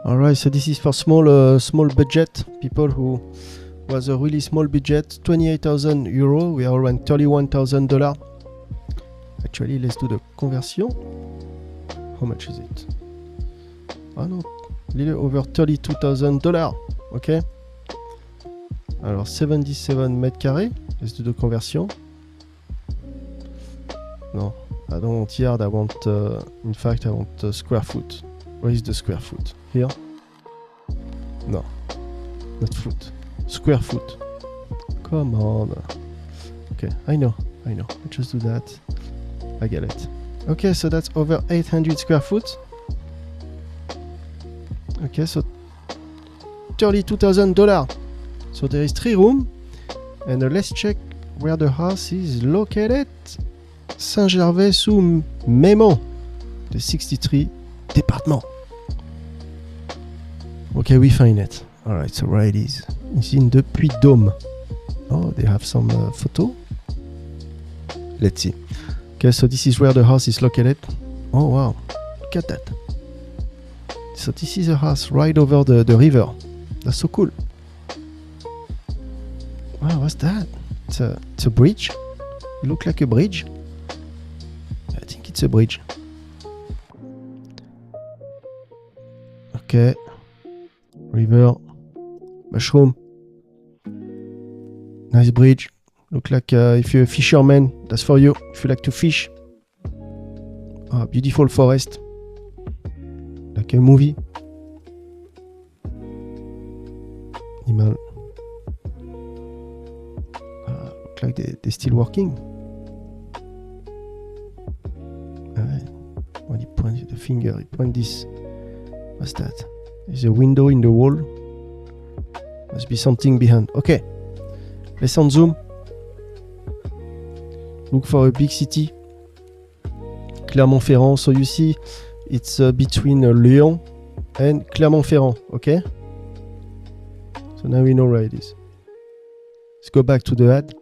All right, so this is for small budget people who was a really small budget, 28,000 euro. We are around $31,000. Actually, let's do the conversion. How much is it? Oh no, little over $32,000. Okay. Alors 77 mètres carrés. Let's do the conversion. No, I don't want yard. I want, in fact, I want square foot. Where is the square foot? Here? No, not foot. Square foot. Come on. Okay, I know. I just do that. I get it. Okay, so that's over 800 square foot. Okay, so $32,000. So there is 3 rooms. And let's check where the house is located. Saint-Gervais-sous-Mémont, the 63 département. Okay, we find it. All right, so where it is. It's in the Puy-de-Dôme. Oh, they have some photo. Let's see. Okay, so this is where the house is located. Oh, wow. Look at that. So this is a house right over the river. That's so cool. Wow, what's that? It's a bridge. It looks like a bridge. I think it's a bridge. Okay. River. Mushroom. Nice bridge. Look like if you're a fisherman, that's for you. If you like to fish. Oh, beautiful forest. Like a movie. Animal. Look like they're still working. When he points the finger, he points this. What's that? There's a window in the wall. Must be something behind. Okay. Let's on zoom. Look for a big city. Clermont-Ferrand. So you see, it's between Lyon and Clermont-Ferrand. Okay. So now we know where it is. Let's go back to the ad.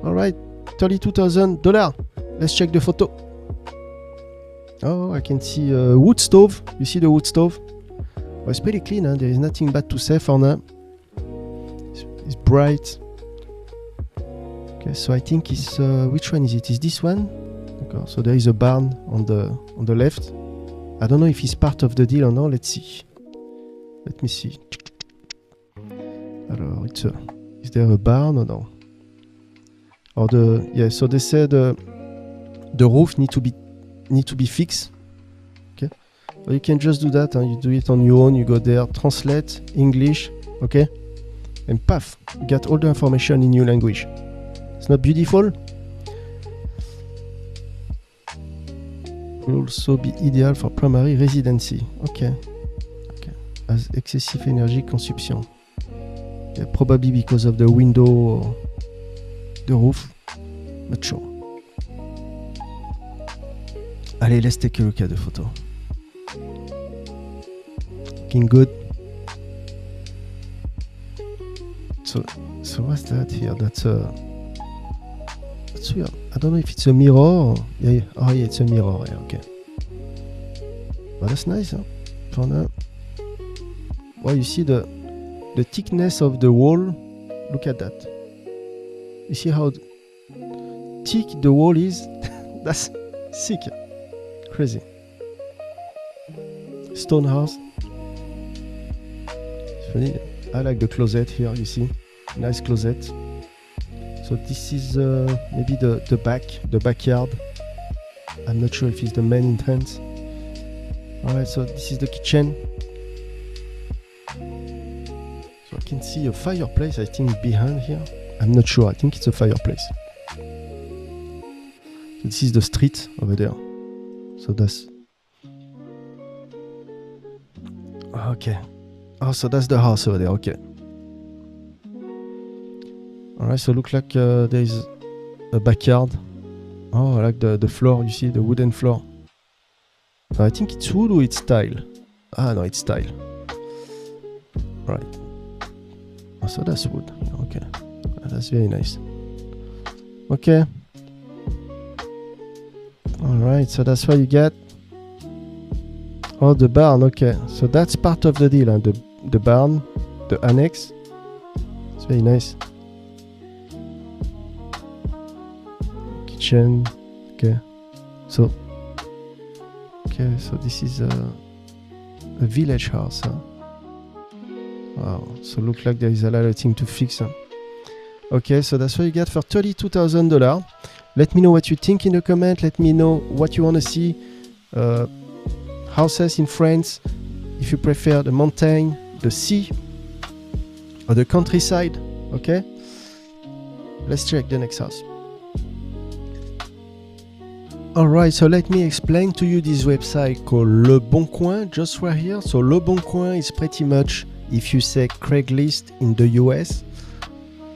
All right, $32,000. Let's check the photo. Oh, I can see a wood stove. You see the wood stove? Well, it's pretty clean. There is nothing bad to say for now. It's bright. Okay, so I think it's which one is it? Is this one? Okay, so there is a barn on the left. I don't know if it's part of the deal or not. Let's see. Let me see. Alors, is there a barn or no? Or so they said the roof need to be fixed. Okay, or you can just do that. You do it on your own. You go there, translate English. Okay, and paf, you get all the information in new language. It's not beautiful. Will also be ideal for primary residency. Okay. As excessive energy consumption. Yeah, probably because of the window or the roof. Not sure. Allez, let's take a look at the photo. Looking good. So what's that here? That's weird. I don't know if it's a mirror. Yeah. Oh yeah, it's a mirror. Yeah, okay. But that's nice, huh? For now. Well, you see the thickness of the wall. Look at that. You see how thick the wall is? That's sick. Crazy. Stone house. It's funny. I like the closet here, you see. Nice closet. So this is maybe the backyard. I'm not sure if it's the main entrance. Alright, so this is the kitchen. So I can see a fireplace, I think, behind here. I'm not sure, I think it's a fireplace. So this is the street over there. So that's... Okay. Oh, so that's the house over there, okay. Alright, so look like there is a backyard. Oh, I like the floor, you see, the wooden floor. So I think it's wood or it's tile. Ah, no, it's tile. Right. Oh, so that's wood. Okay. That's very nice. Okay. Alright, so that's what you get. Oh, the barn, okay. So that's part of the deal, huh? The barn, the annex. It's very nice. Kitchen, okay. So this is a village house, huh? Wow, so look like there is a lot of things to fix, huh? Okay, so that's what you get for $32,000. Let me know what you think in the comment. Let me know what you want to see. Houses in France, if you prefer the mountain, the sea, or the countryside. Okay, let's check the next house. Alright, so let me explain to you this website called Le Bon Coin, just right here. So Le Bon Coin is pretty much, if you say Craigslist in the US.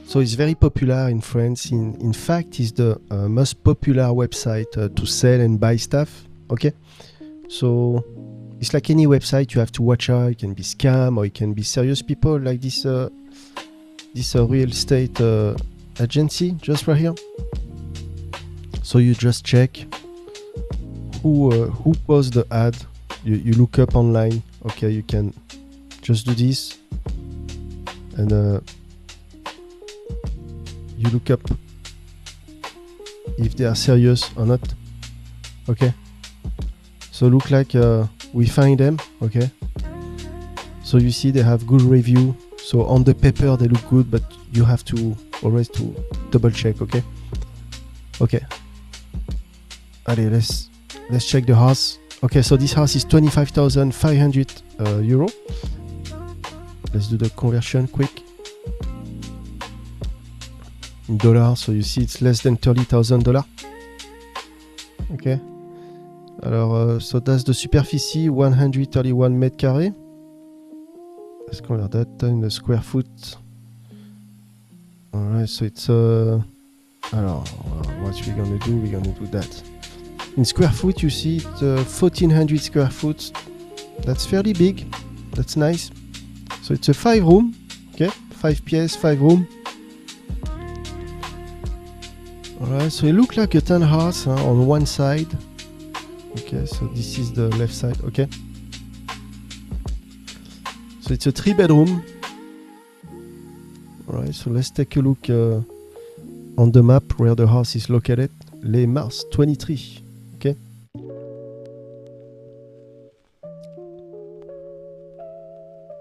So it's very popular in France. In fact, it's the most popular website to sell and buy stuff. Okay, so it's like any website, you have to watch out. It can be scam or it can be serious people like this real estate agency just right here. So you just check who posts the ad. You look up online. Okay, you can just do this and you look up if they are serious or not. Okay, so look like we find them. Okay, so you see they have good review. So on the paper they look good, but you have to always to double check. Okay. Allez, let's check the house. Okay, so this house is 25,500 euro. Let's do the conversion quick in dollars. So you see it's less than $30,000. Okay. Alors, so that's the superficie, 131 mètres carrés. Let's convert that in the square foot. Alright, so it's alors, what we're gonna do? We're gonna do that. In square foot, you see it's 1,400 square foot. That's fairly big. That's nice. So it's a 5 room. Okay, 5 pièces, 5 room. Alright, so it looks like a townhouse on one side. Okay, so this is the left side. Okay. So it's a 3-bedroom. Alright, so let's take a look on the map where the house is located. Les Mars 23. Okay.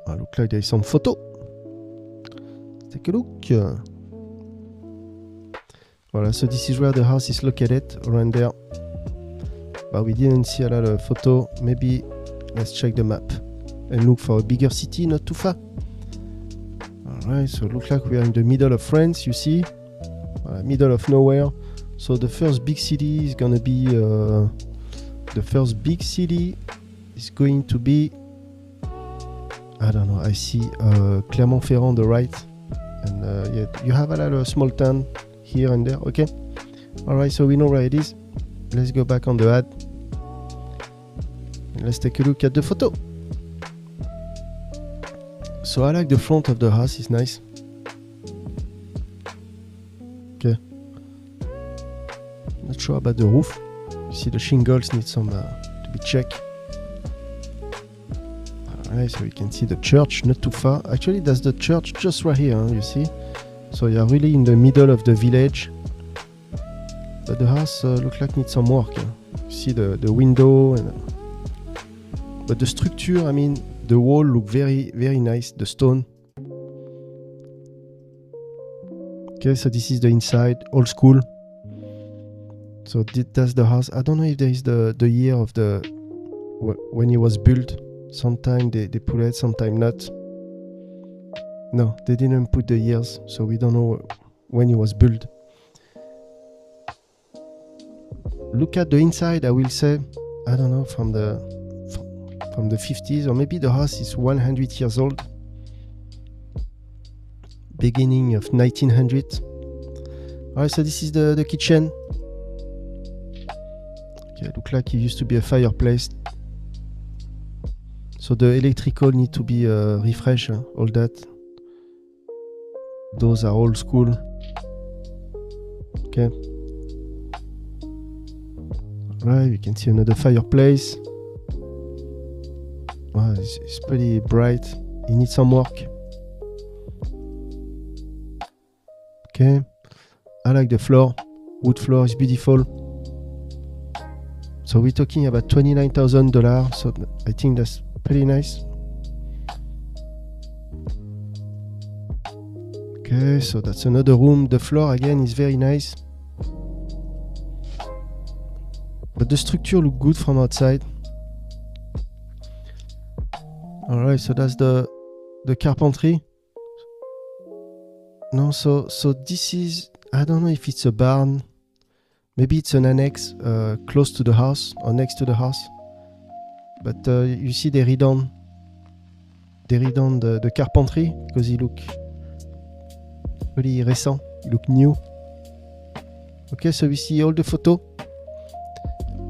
Look like there is some photo. Let's take a look. Voilà, so this is where the house is located, around there. But we didn't see a lot of photo. Maybe let's check the map and look for a bigger city, not too far. Alright, so it looks like we are in the middle of France, you see. Middle of nowhere. So the first big city is gonna be I don't know, I see Clermont-Ferrand on the right. And yeah, you have a lot of small town here and there. Okay. Alright, so we know where it is. Let's go back on the ad. And let's take a look at the photo. So I like the front of the house, it's nice. Okay. Not sure about the roof. You see the shingles need some to be checked. Alright, so you can see the church not too far. Actually, that's the church just right here, you see. So you're really in the middle of the village. But the house looks like needs some work. You see the window, but the structure, I mean, the wall look very, very nice. The stone. Okay, so this is the inside, old school. So that's the house. I don't know if there is the year of when it was built. Sometime they put it, sometime not. No, they didn't put the years, so we don't know when it was built. Look at the inside, I will say, I don't know, from the 50s, or maybe the house is 100 years old. Beginning of 1900. Alright, so this is the kitchen. Okay, look like it used to be a fireplace. So the electrical need to be refreshed, all that. Those are old school. Okay. Right, you can see another fireplace. Wow, it's pretty bright. It needs some work. Okay. I like the floor. Wood floor is beautiful. So we're talking about $29,000. So I think that's pretty nice. Okay, so that's another room. The floor again is very nice. But the structure looks good from outside. Alright, so that's the carpentry. No, so this is, I don't know if it's a barn. Maybe it's an annex close to the house or next to the house. But you see they redone the carpentry because it look really recent. It look new. Okay, so we see all the photo.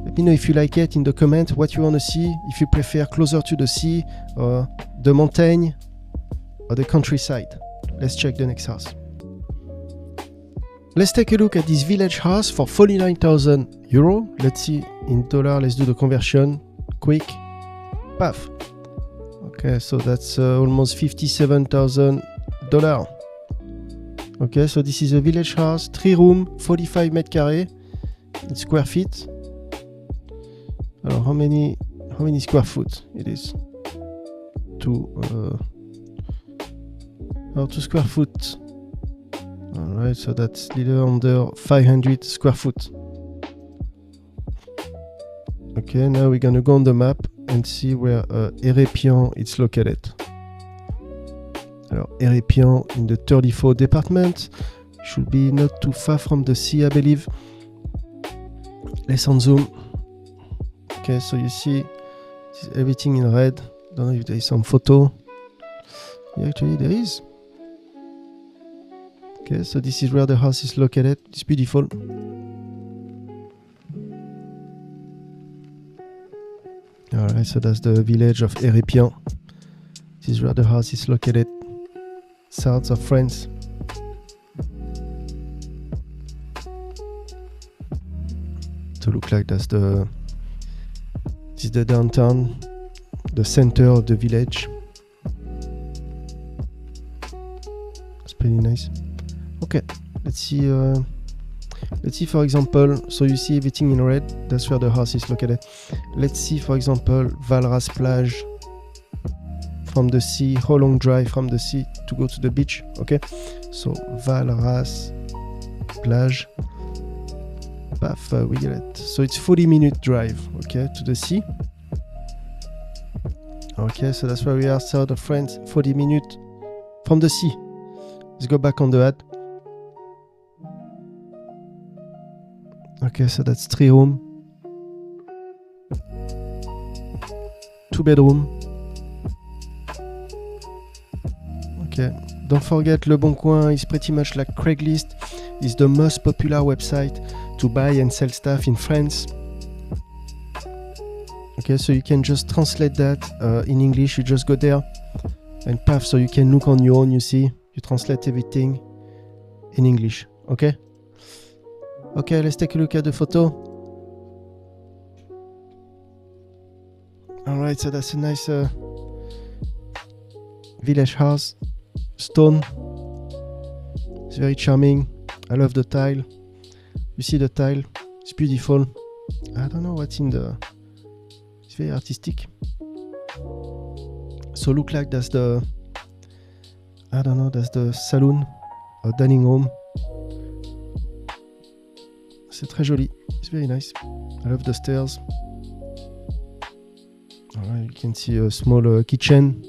Let me know if you like it in the comment, what you want to see, if you prefer closer to the sea, or the mountain, or the countryside. Let's check the next house. Let's take a look at this village house for 49,000 euro. Let's see in dollar, let's do the conversion, quick, paf. Okay, so that's almost $57,000. Okay, so this is a village house, 3 room, 45 meters carrés in square feet. Alors, how many square foot it is? 2 square foot. Alright, so that's a little under 500 square foot. Okay, now we're gonna go on the map and see where Renovation is located. Alors, Renovation in the 34th department. Should be not too far from the sea, I believe. Let's on zoom. Okay, so you see everything in red. Don't know if there is some photo. Yeah, actually there is. Okay, so this is where the house is located. It's beautiful. Alright, so that's the village of Renovation. This is where the house is located. South of France. So look like that's this is the downtown, the center of the village. It's pretty nice. Okay, let's see for example, so you see everything in red, that's where the house is located. Let's see for example Valras plage from the sea, how long drive from the sea to go to the beach. Okay, so Valras plage, paf, we get it. So it's 40-minute drive, okay, to the sea. Okay, so that's where we are, south of France, 40 minutes from the sea. Let's go back on the ad. Okay, so that's 3 room, 2 bedroom. Okay, don't forget Le Bon Coin is pretty much like Craigslist. It's the most popular website to buy and sell stuff in France. Okay, so you can just translate that in English. You just go there and paf, so you can look on your own. You see, you translate everything in English. Okay. Okay, let's take a look at the photo. Alright, so that's a nice village house. Stone. It's very charming. I love the tile. You see the tile? It's beautiful. I don't know what's in the... It's very artistic. So look like that's the... I don't know, that's the saloon or dining room. C'est très joli. It's very nice. I love the stairs. Alright, you can see a small kitchen.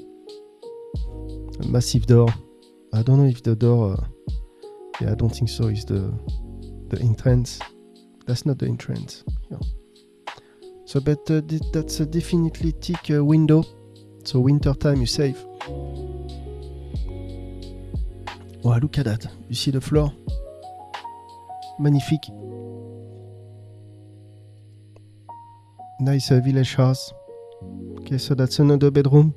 A massive door. I don't know if the door... yeah, I don't think so. It's the entrance. That's not the entrance. Yeah. So, but that's a definitely thick window. So winter time you save. Wow, look at that. You see the floor? Magnifique. Nice village house. Okay, so that's another bedroom.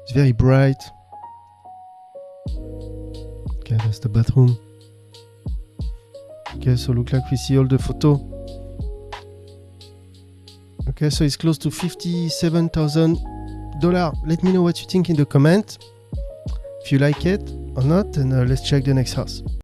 It's very bright. Okay, that's the bathroom. Okay, so look like we see all the photo. Okay, so it's close to 57,000 $. Let me know what you think in the comment, if you like it or not, and let's check the next house.